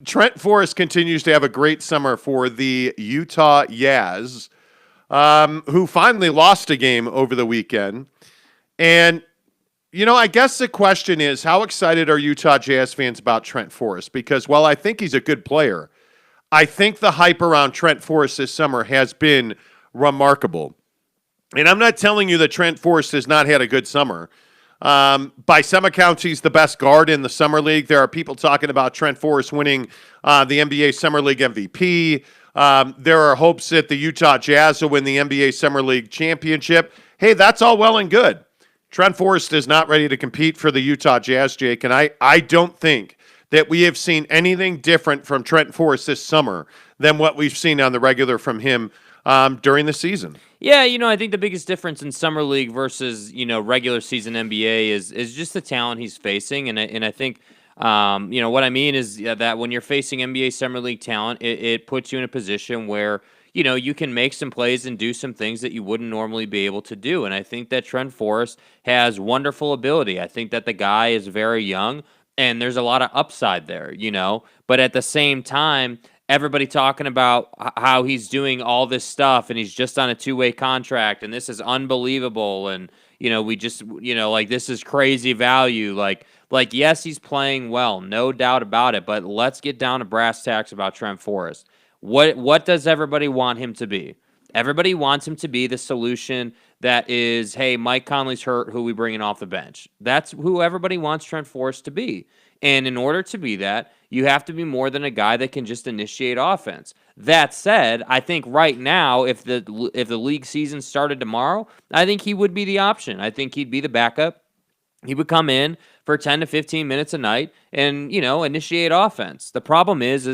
Trent Forrest continues to have a great summer for the Utah Jazz, who finally lost a game over the weekend. And, I guess the question is, how excited are Utah Jazz fans about Trent Forrest? Because while I think he's a good player, I think the hype around Trent Forrest this summer has been remarkable. And I'm not telling you that Trent Forrest has not had a good summer. By some accounts, he's the best guard in the Summer League. There are people talking about Trent Forrest winning the NBA Summer League MVP. There are hopes that the Utah Jazz will win the NBA Summer League championship. Hey, that's all well and good. Trent Forrest is not ready to compete for the Utah Jazz, Jake, and I don't think that we have seen anything different from Trent Forrest this summer than what we've seen on the regular from him during the season. Yeah, I think the biggest difference in summer league versus regular season NBA is just the talent he's facing, and I think what I mean is that when you're facing NBA summer league talent, it puts you in a position where you can make some plays and do some things that you wouldn't normally be able to do, and I think that Trent Forrest has wonderful ability. I think that the guy is very young, and there's a lot of upside there, but at the same time, everybody talking about how he's doing all this stuff and he's just on a two-way contract and this is unbelievable and we just like this is crazy value, like yes, he's playing well, no doubt about it, but let's get down to brass tacks about Trent Forrest. What does everybody want him to be? Everybody wants him to be the solution that is, hey, Mike Conley's hurt, who we bringing off the bench. That's who everybody wants Trent Forrest to be. And in order to be that, you have to be more than a guy that can just initiate offense. That said, I think right now, if the league season started tomorrow, I think he would be the option. I think he'd be the backup. He would come in for 10 to 15 minutes a night and, initiate offense. The problem is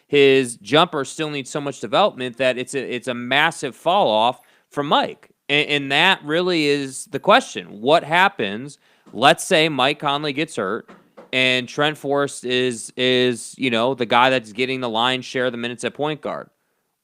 his jumper still needs so much development that it's a massive fall off from Mike. And that really is the question. What happens? Let's say Mike Conley gets hurt and Trent Forrest is the guy that's getting the lion's share of the minutes at point guard.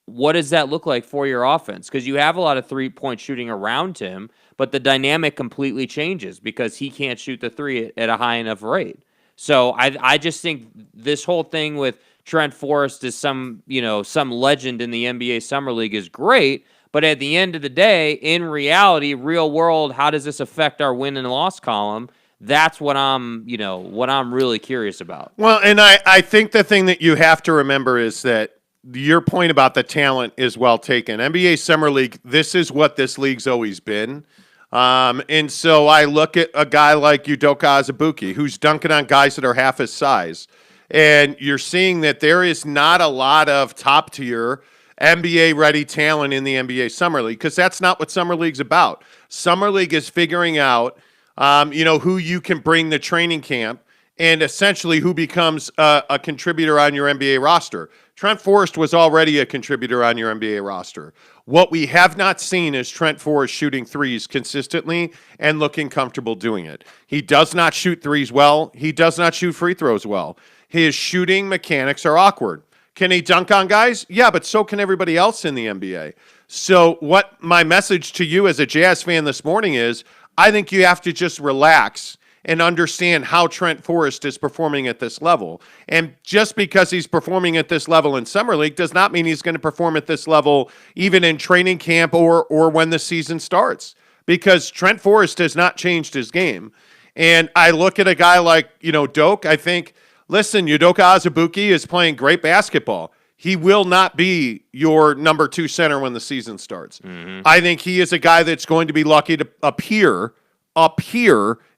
What does that look like for your offense? Because you have a lot of three-point shooting around him, but the dynamic completely changes because he can't shoot the three at a high enough rate. So I just think this whole thing with Trent Forrest is some legend in the NBA Summer League is great, but at the end of the day, in reality, real world, how does this affect our win and loss column? That's what I'm really curious about. Well, and I think the thing that you have to remember is that your point about the talent is well taken. NBA Summer League, this is what this league's always been. And so I look at a guy like Udoka Azubuike, who's dunking on guys that are half his size. And you're seeing that there is not a lot of top-tier NBA-ready talent in the NBA Summer League because that's not what Summer League's about. Summer League is figuring out, who you can bring to training camp and essentially who becomes a contributor on your NBA roster. Trent Forrest was already a contributor on your NBA roster. What we have not seen is Trent Forrest shooting threes consistently and looking comfortable doing it. He does not shoot threes well. He does not shoot free throws well. His shooting mechanics are awkward. Can he dunk on guys? Yeah, but so can everybody else in the NBA. So what my message to you as a Jazz fan this morning is, I think you have to just relax and understand how Trent Forrest is performing at this level. And just because he's performing at this level in Summer League does not mean he's going to perform at this level even in training camp or when the season starts. Because Trent Forrest has not changed his game. And I look at a guy like, Doke, I think, listen, Udoka Azubuike is playing great basketball. He will not be your number 2 center when the season starts. Mm-hmm. I think he is a guy that's going to be lucky to appear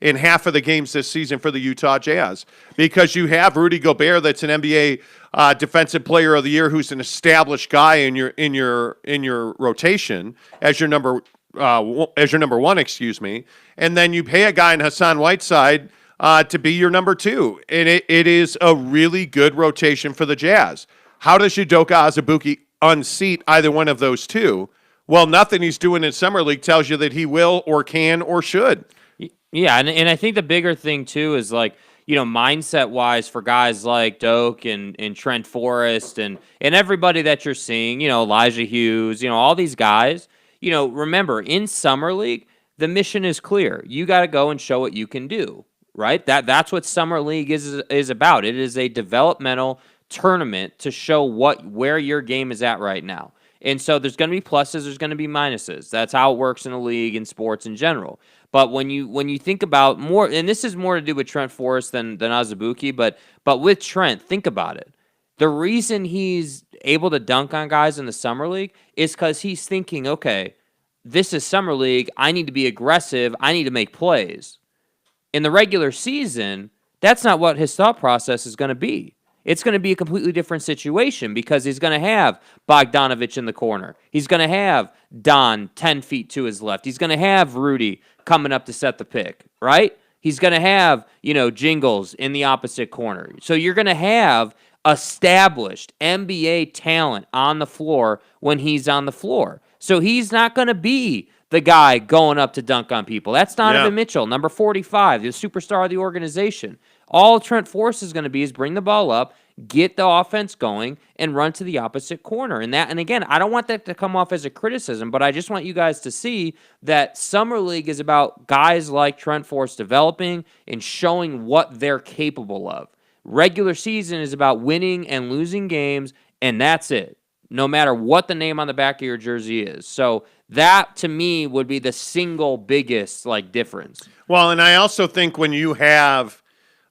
in half of the games this season for the Utah Jazz because you have Rudy Gobert, that's an NBA Defensive Player of the Year, who's an established guy in your rotation as your number 1, excuse me, and then you pay a guy in Hassan Whiteside to be your number 2, and it is a really good rotation for the Jazz. How does Udoka Azubuike unseat either one of those two? Well, nothing he's doing in Summer League tells you that he will or can or should. Yeah, and I think the bigger thing, too, is mindset-wise for guys like Doke and Trent Forrest and everybody that you're seeing, Elijah Hughes, all these guys, remember, in Summer League, the mission is clear. You got to go and show what you can do, right? That's what Summer League is about. It is a developmental tournament to show where your game is at right now. And so there's going to be pluses, there's going to be minuses. That's how it works in a league and sports in general. But when you think about more, and this is more to do with Trent Forrest than Azubuike, but with Trent, think about it. The reason he's able to dunk on guys in the summer league is because he's thinking, okay, this is summer league. I need to be aggressive. I need to make plays. In the regular season, that's not what his thought process is going to be. It's going to be a completely different situation because he's going to have Bogdanovich in the corner. He's going to have Don 10 feet to his left. He's going to have Rudy coming up to set the pick, right? He's going to have, Jingles in the opposite corner. So you're going to have established NBA talent on the floor when he's on the floor. So he's not going to be the guy going up to dunk on people. That's Donovan Mitchell, number 45, the superstar of the organization. All Trent Forrest is going to be is bring the ball up, get the offense going, and run to the opposite corner. And again, I don't want that to come off as a criticism, but I just want you guys to see that Summer League is about guys like Trent Forrest developing and showing what they're capable of. Regular season is about winning and losing games, and that's it, no matter what the name on the back of your jersey is. So that, to me, would be the single biggest difference. Well, and I also think when you have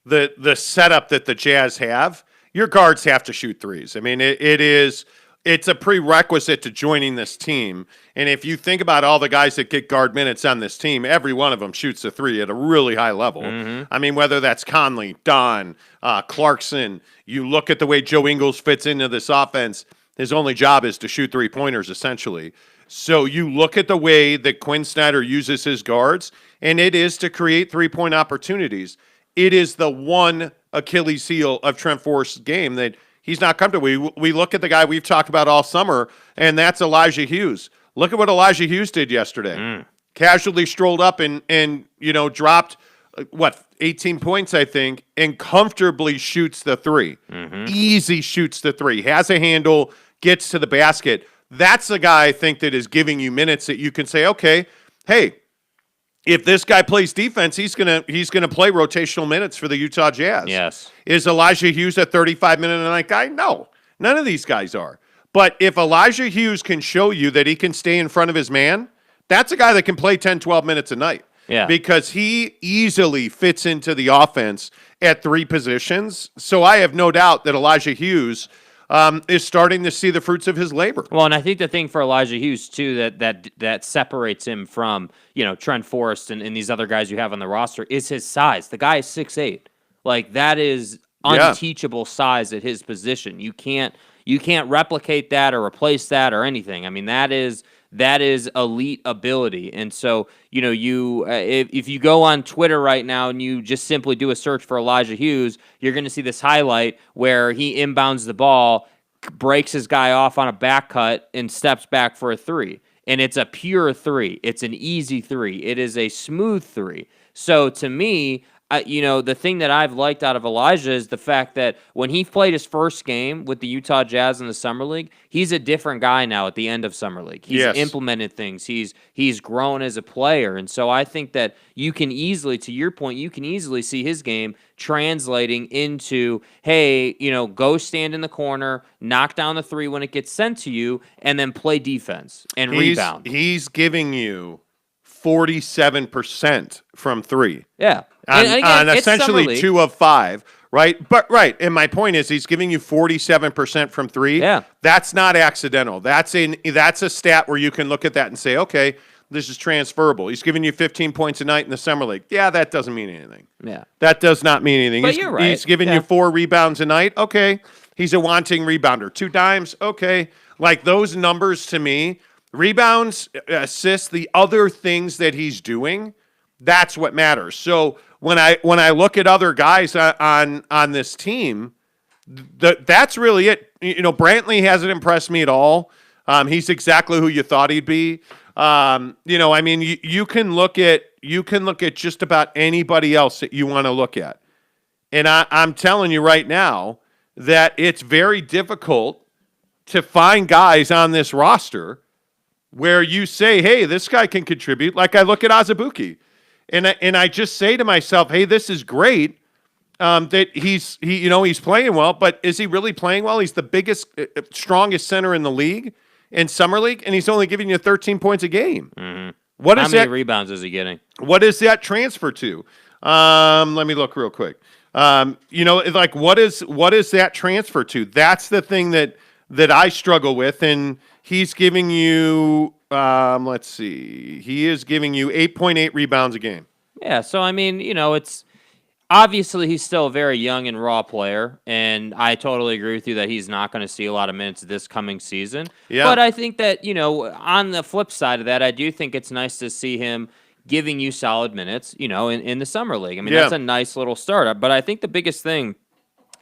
the setup that the Jazz have, your guards have to shoot threes. I mean, it's a prerequisite to joining this team. And if you think about all the guys that get guard minutes on this team, every one of them shoots a three at a really high level. Mm-hmm. I mean, whether that's Conley, Don, Clarkson, you look at the way Joe Ingles fits into this offense, his only job is to shoot three-pointers, essentially. So you look at the way that Quinn Snyder uses his guards, and it is to create three-point opportunities. It is the one Achilles heel of Trent Forrest's game that he's not comfortable. We look at the guy we've talked about all summer, and that's Elijah Hughes. Look at what Elijah Hughes did yesterday. Casually strolled up and dropped, 18 points, I think, and comfortably shoots the three. Mm-hmm. Easy shoots the three. Has a handle, gets to the basket. That's the guy, I think, that is giving you minutes that you can say, okay, hey, if this guy plays defense, he's gonna play rotational minutes for the Utah Jazz. Yes. Is Elijah Hughes a 35-minute-a-night guy? No. None of these guys are. But if Elijah Hughes can show you that he can stay in front of his man, that's a guy that can play 10, 12 minutes a night. Yeah. Because he easily fits into the offense at three positions. So I have no doubt that Elijah Hughes is starting to see the fruits of his labor. Well, and I think the thing for Elijah Hughes, too, that separates him from, Trent Forrest and these other guys you have on the roster is his size. The guy is 6'8". That is unteachable size at his position. You can't replicate that or replace that or anything. I mean, that is elite ability. And so, if you go on Twitter right now and you just simply do a search for Elijah Hughes, you're going to see this highlight where he inbounds the ball, breaks his guy off on a back cut, and steps back for a three. And it's a pure three. It's an easy three. It is a smooth three. So to me, the thing that I've liked out of Elijah is the fact that when he played his first game with the Utah Jazz in the Summer League, he's a different guy now at the end of Summer League. He's implemented things. He's grown as a player. And so I think that you can easily, to your point, you can easily see his game translating into, hey, go stand in the corner, knock down the three when it gets sent to you, and then play defense and rebound. He's giving you 47% from three. Yeah. On essentially 2 of 5, right? But and my point is he's giving you 47% from three. Yeah. That's not accidental. That's a stat where you can look at that and say, okay, this is transferable. He's giving you 15 points a night in the Summer League. Yeah, that doesn't mean anything. Yeah. That does not mean anything. But you're right. He's giving you 4 rebounds a night. Okay. He's a wanting rebounder. 2 dimes. Okay. Those numbers to me, rebounds, assists, the other things that he's doing, that's what matters. So when I look at other guys on this team, that's really it. Brantley hasn't impressed me at all. He's exactly who you thought he'd be. You can look at just about anybody else that you want to look at, and I'm telling you right now that it's very difficult to find guys on this roster where you say, hey, this guy can contribute. Like I look at Azubuike, and I just say to myself, hey, this is great, that he's playing well, but is he really playing well? He's the biggest, strongest center in the league in summer league, and he's only giving you 13 points a game. Mm-hmm. What How is many that? rebounds is he getting? What is that transfer to? Let me look real quick. Like what is that transfer to? That's the thing that I struggle with, and he's giving you. Let's see. He is giving you 8.8 rebounds a game. Yeah, so I mean, it's obviously he's still a very young and raw player, and I totally agree with you that he's not going to see a lot of minutes this coming season. Yeah. But I think that, on the flip side of that, I do think it's nice to see him giving you solid minutes, in the summer league. I mean, that's a nice little startup. But I think the biggest thing,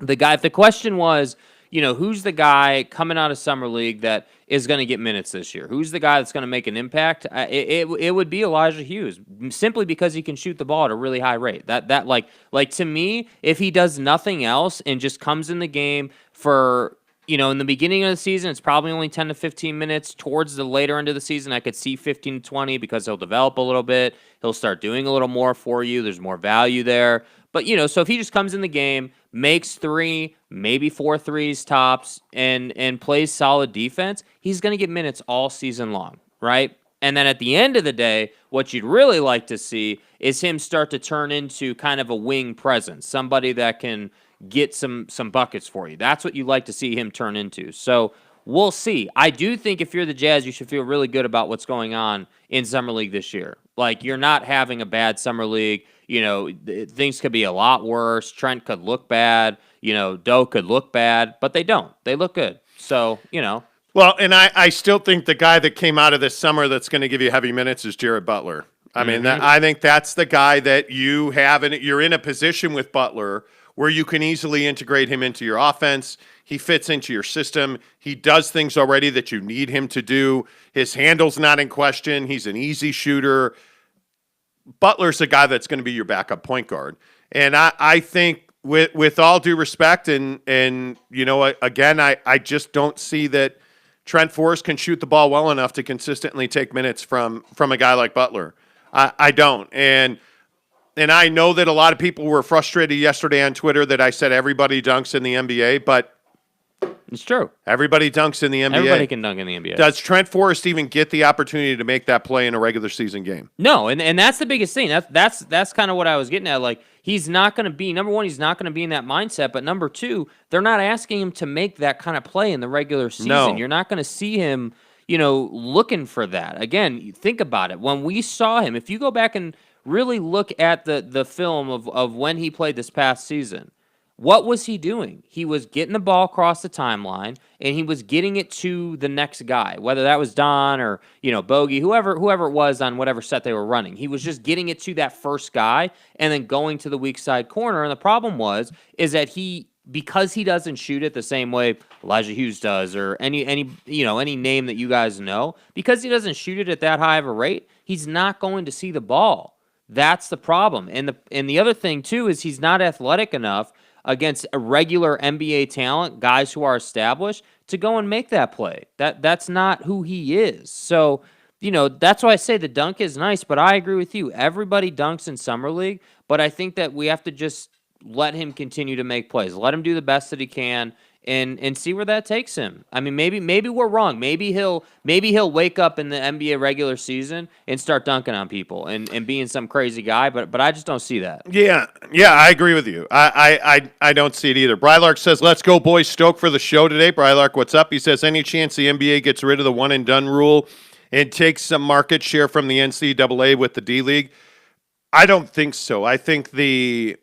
if the question was, who's the guy coming out of summer league that is going to get minutes this year? Who's the guy that's going to make an impact? It would be Elijah Hughes, simply because he can shoot the ball at a really high rate. That like to me, if he does nothing else and just comes in the game for, in the beginning of the season, it's probably only 10 to 15 minutes. Towards the later end of the season, I could see 15 to 20 because he'll develop a little bit. He'll start doing a little more for you. There's more value there. But, so if he just comes in the game, makes 3, maybe 4 threes tops, and plays solid defense, he's going to get minutes all season long, right? And then at the end of the day, what you'd really like to see is him start to turn into kind of a wing presence, somebody that can get some buckets for you. That's what you like to see him turn into. So we'll see. I do think if you're the Jazz, you should feel really good about what's going on in Summer League this year. Like, you're not having a bad Summer League. Things could be a lot worse. Trent could look bad. Doe could look bad, but they don't. They look good. So, Well, and I still think the guy that came out of this summer that's going to give you heavy minutes is Jared Butler. I mean, I think that's the guy that you have, and you're in a position with Butler where you can easily integrate him into your offense. He fits into your system. He does things already that you need him to do. His handle's not in question. He's an easy shooter. Butler's a guy that's going to be your backup point guard. And I think with all due respect, and again, I just don't see that Trent Forrest can shoot the ball well enough to consistently take minutes from a guy like Butler. I don't. And I know that a lot of people were frustrated yesterday on Twitter that I said everybody dunks in the NBA, but it's true. Everybody dunks in the NBA. Everybody can dunk in the NBA. Does Trent Forrest even get the opportunity to make that play in a regular season game? No, and that's the biggest thing. That's kind of what I was getting at. Like, he's not going to be, number one, he's not going to be in that mindset, but number two, they're not asking him to make that kind of play in the regular season. No. You're not going to see him, looking for that. Again, think about it. When we saw him, if you go back and really look at the film of when he played this past season, what was he doing? He was getting the ball across the timeline, and he was getting it to the next guy, whether that was Don or, Bogey, whoever it was on whatever set they were running. He was just getting it to that first guy and then going to the weak side corner. And the problem is that because he doesn't shoot it the same way Elijah Hughes does, or any name that you guys know, because he doesn't shoot it at that high of a rate, he's not going to see the ball. That's the problem. And the other thing too is he's not athletic enough against a regular NBA talent, guys who are established, to go and make that play. That's not who he is. So, that's why I say the dunk is nice, but I agree with you. Everybody dunks in Summer League, but I think that we have to just let him continue to make plays. Let him do the best that he can and see where that takes him. I mean, maybe we're wrong. Maybe he'll wake up in the NBA regular season and start dunking on people and being some crazy guy, but I just don't see that. Yeah, I agree with you. I don't see it either. Brylark says, "Let's go, boys. Stoked for the show today." Brylark, what's up? He says, "Any chance the NBA gets rid of the one and done rule and takes some market share from the NCAA with the D League?" I don't think so. I think that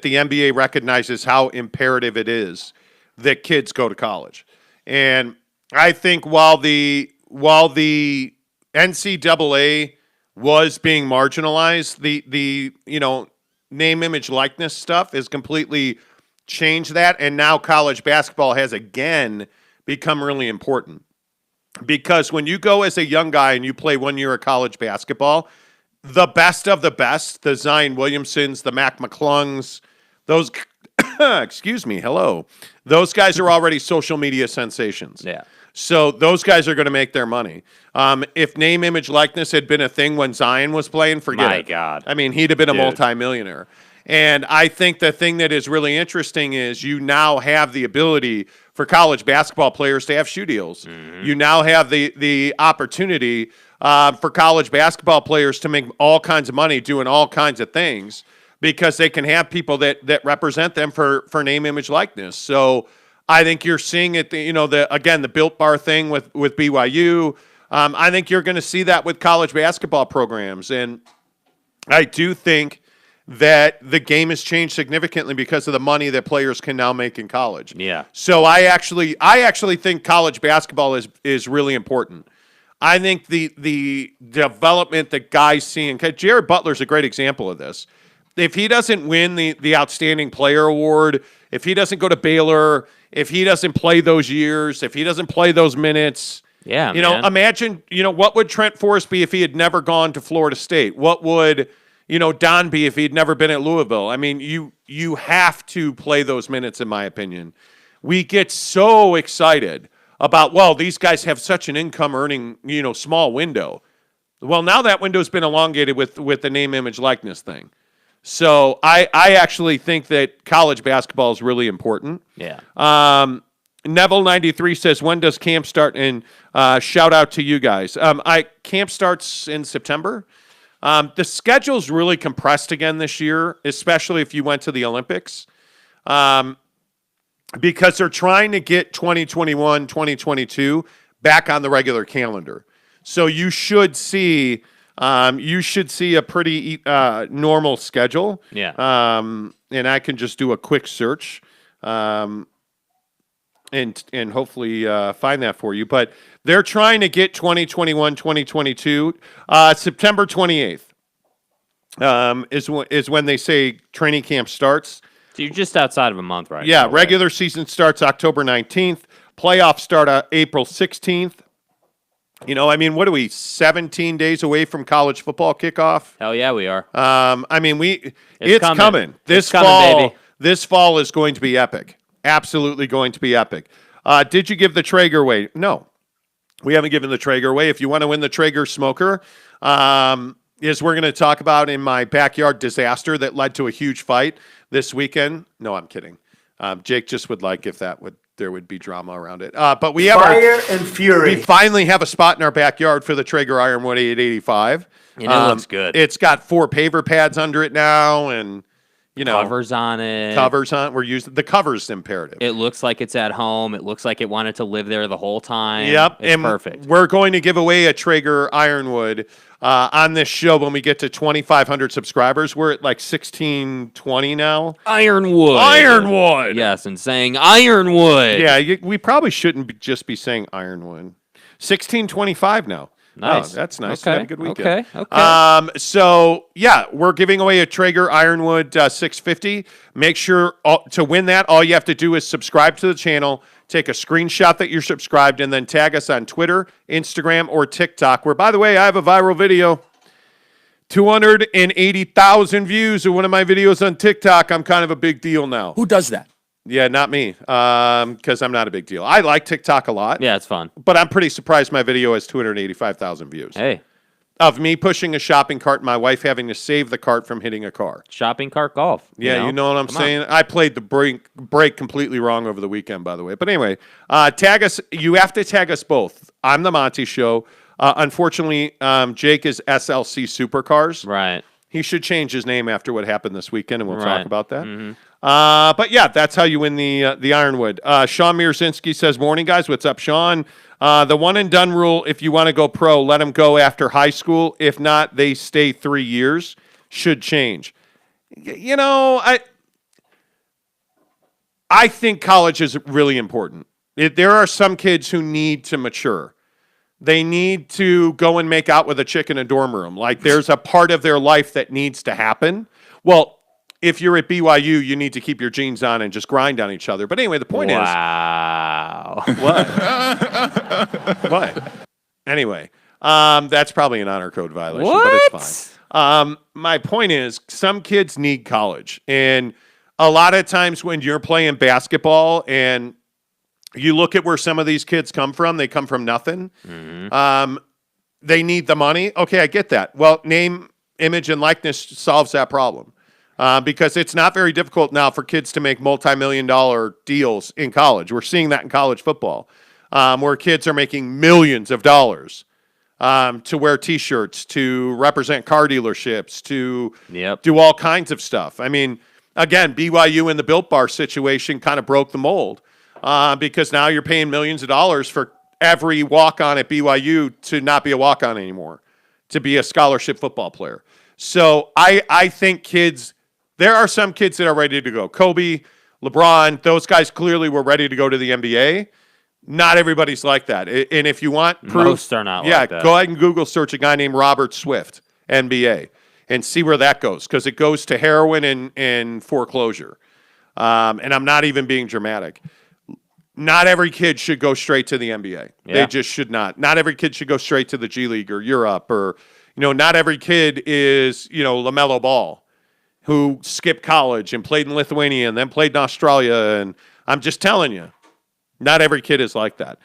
the NBA recognizes how imperative it is that kids go to college. And I think while the NCAA was being marginalized, the name, image, likeness stuff has completely changed that. And now college basketball has again become really important. Because when you go as a young guy and you play 1 year of college basketball, the best of the best, the Zion Williamsons, the Mac McClungs, those, those guys are already social media sensations. Yeah. So those guys are going to make their money. If name, image, likeness had been a thing when Zion was playing, forget it. My God. I mean, he'd have been a multimillionaire. And I think the thing that is really interesting is you now have the ability for college basketball players to have shoe deals. You now have the opportunity for college basketball players to make all kinds of money doing all kinds of things because they can have people that represent them for name, image, likeness. So I think you're seeing it, the Built Bar thing with BYU. I think you're going to see that with college basketball programs. And I do think that the game has changed significantly because of the money that players can now make in college. Yeah. So I actually think college basketball is really important. I think the development that guys see, and Jared Butler's a great example of this. If he doesn't win the Outstanding Player Award, if he doesn't go to Baylor, if he doesn't play those years, if he doesn't play those minutes, imagine, what would Trent Forrest be if he had never gone to Florida State? What would, Don be if he'd never been at Louisville? I mean, you have to play those minutes, in my opinion. We get so excited about, these guys have such an income earning, small window. Well, now that window's been elongated with the name, image, likeness thing. So I actually think that college basketball is really important. Yeah. Neville93 says, when does camp start? And shout out to you guys. Camp starts in September. The schedule's really compressed again this year, especially if you went to the Olympics, because they're trying to get 2021, 2022 back on the regular calendar. So you should see a pretty normal schedule. Yeah. And I can just do a quick search and hopefully find that for you. But they're trying to get 2021, 2022. September 28th is when they say training camp starts. So you're just outside of a month, right? Yeah, regular season starts October 19th. Playoffs start April 16th. What are we, 17 days away from college football kickoff? Hell yeah, we are. It's coming. This fall is going to be epic. Absolutely going to be epic. Did you give the Traeger away? No, we haven't given the Traeger away. If you want to win the Traeger smoker, is we're going to talk about in my backyard disaster that led to a huge fight this weekend. No, I'm kidding. Jake just would like if there would be drama around it. But we have Fire and Fury. We finally have a spot in our backyard for the Traeger Ironwood 885. And it looks good. It's got 4 paver pads under it now, and covers on it. We're using the covers imperative. It looks like it's at home. It looks like it wanted to live there the whole time. Yep, it's perfect. We're going to give away a Traeger Ironwood on this show when we get to 2,500 subscribers. We're at like 1,620 now. Ironwood. Yes, and saying Ironwood. Yeah, we probably shouldn't just be saying Ironwood. 1,625 now. Nice. Oh, that's nice. Okay. Had a good weekend. Okay. So, yeah, we're giving away a Traeger Ironwood 650. Make sure to win that, all you have to do is subscribe to the channel, take a screenshot that you're subscribed, and then tag us on Twitter, Instagram, or TikTok, where, by the way, I have a viral video. 280,000 views of one of my videos on TikTok. I'm kind of a big deal now. Who does that? Yeah, not me, because I'm not a big deal. I like TikTok a lot. Yeah, it's fun. But I'm pretty surprised my video has 285,000 views. Hey. Of me pushing a shopping cart and my wife having to save the cart from hitting a car. Shopping cart golf. Yeah, you know what I'm saying? I played the break completely wrong over the weekend, by the way. But anyway, tag us. You have to tag us both. I'm the Monty Show. Unfortunately, Jake is SLC Supercars. Right. He should change his name after what happened this weekend, and we'll talk about that. Mm-hmm. But yeah, that's how you win the Ironwood. Sean Mirzinski says, morning, guys. What's up, Sean? The one and done rule, if you want to go pro, let them go after high school. If not, they stay 3 years. Should change. I think college is really important. There are some kids who need to mature. They need to go and make out with a chick in a dorm room. Like, there's a part of their life that needs to happen. Well, if you're at BYU, you need to keep your jeans on and just grind on each other. But anyway, the point is... Wow. What? What? Anyway, that's probably an honor code violation, what? But it's fine. My point is, some kids need college. And a lot of times when you're playing basketball and you look at where some of these kids come from, they come from nothing. Mm-hmm. They need the money. Okay, I get that. Well, name, image, and likeness solves that problem. because it's not very difficult now for kids to make multi-million-dollar deals in college. We're seeing that in college football, where kids are making millions of dollars to wear T-shirts, to represent car dealerships, to do all kinds of stuff. I mean, again, BYU in the Built Bar situation kind of broke the mold because now you're paying millions of dollars for every walk-on at BYU to not be a walk-on anymore, to be a scholarship football player. So I think kids, there are some kids that are ready to go. Kobe, LeBron, those guys clearly were ready to go to the NBA. Not everybody's like that. And if you want proof, most are not like that. Go ahead and Google search a guy named Robert Swift, NBA, and see where that goes, because it goes to heroin and foreclosure. And I'm not even being dramatic. Not every kid should go straight to the NBA. Yeah. They just should not. Not every kid should go straight to the G League or Europe, or, not every kid is, LaMelo Ball, who skipped college and played in Lithuania and then played in Australia. And I'm just telling you, not every kid is like that.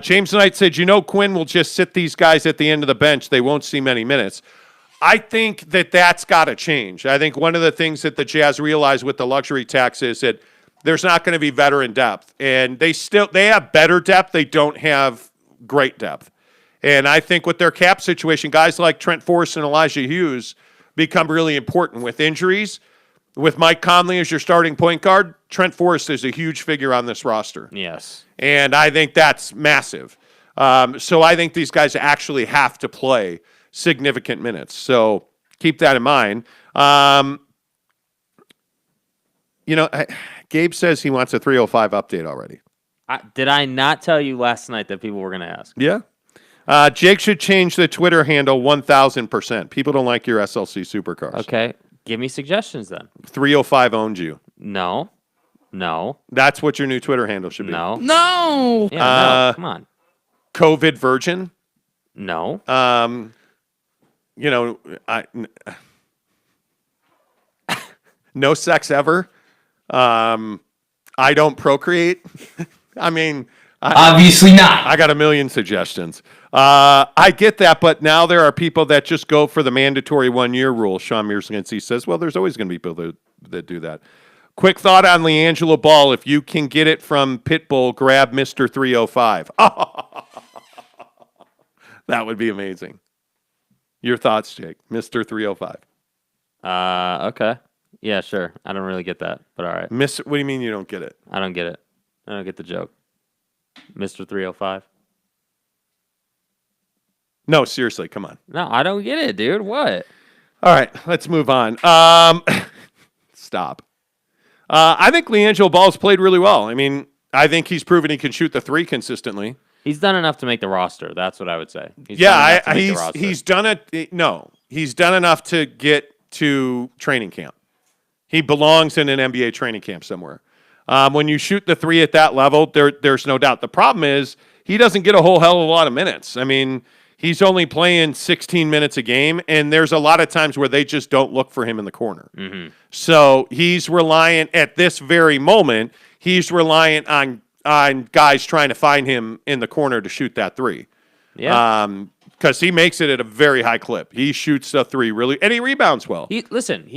James Knight said, Quinn will just sit these guys at the end of the bench. They won't see many minutes. I think that's got to change. I think one of the things that the Jazz realized with the luxury tax is that there's not going to be veteran depth. And they have better depth. They don't have great depth. And I think with their cap situation, guys like Trent Forrest and Elijah Hughes become really important with injuries. With Mike Conley as your starting point guard, Trent Forrest is a huge figure on this roster. Yes. And I think that's massive. So I think these guys actually have to play significant minutes. So keep that in mind. Gabe says he wants a 305 update already. Did I not tell you last night that people were going to ask? Yeah. Jake should change the Twitter handle 1,000%. People don't like your SLC supercars. Okay. Give me suggestions then. 305 owned you. No. That's what your new Twitter handle should be. No. Yeah, no. Come on. COVID virgin. No. No sex ever. I don't procreate. I mean, obviously not. I got a million suggestions. I get that, but now there are people that just go for the mandatory 1-year rule. Sean Mearskinsey says, well, there's always going to be people that do that. Quick thought on LiAngelo Ball. If you can get it from Pitbull, grab Mr. 305. That would be amazing. Your thoughts, Jake? Mr. 305. Okay. Yeah, sure. I don't really get that, but all right. What do you mean you don't get it? I don't get it. I don't get the joke. Mr. 305. No, seriously, come on. No, I don't get it, dude. What? All right, let's move on. Stop. I think LiAngelo Ball's played really well. I mean, I think he's proven he can shoot the three consistently. He's done enough to make the roster. That's what I would say. He's done it. No, he's done enough to get to training camp. He belongs in an NBA training camp somewhere. When you shoot the three at that level, there's no doubt. The problem is he doesn't get a whole hell of a lot of minutes. I mean, he's only playing 16 minutes a game, and there's a lot of times where they just don't look for him in the corner. Mm-hmm. So he's reliant, at this very moment, on guys trying to find him in the corner to shoot that three. Yeah. Because he makes it at a very high clip. He shoots the three really, and he rebounds well. He's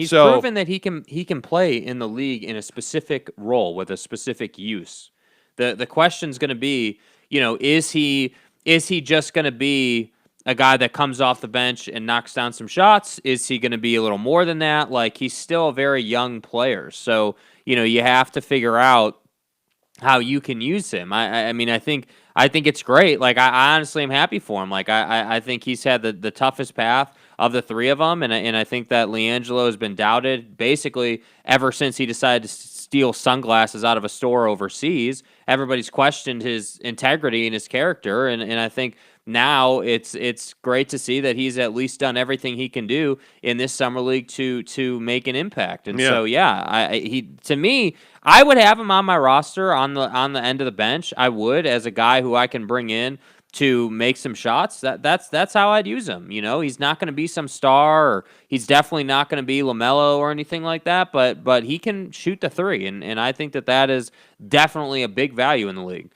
proven that he can play in the league in a specific role with a specific use. The question's going to be, is he just going to be a guy that comes off the bench and knocks down some shots? Is he going to be a little more than that? Like, he's still a very young player, so you have to figure out how you can use him. I mean, I think it's great. Like, I honestly am happy for him. Like, I think he's had the toughest path of the three of them, and I think that LiAngelo has been doubted basically ever since he decided to steal sunglasses out of a store overseas. Everybody's questioned his integrity and his character, and I think now it's great to see that he's at least done everything he can do in this summer league to make an impact. And so to me, I would have him on my roster on the end of the bench. I would, as a guy who I can bring in to make some shots. That's how I'd use him. He's not going to be some star, or he's definitely not going to be LaMelo or anything like that, but he can shoot the three, and I think that is definitely a big value in the league.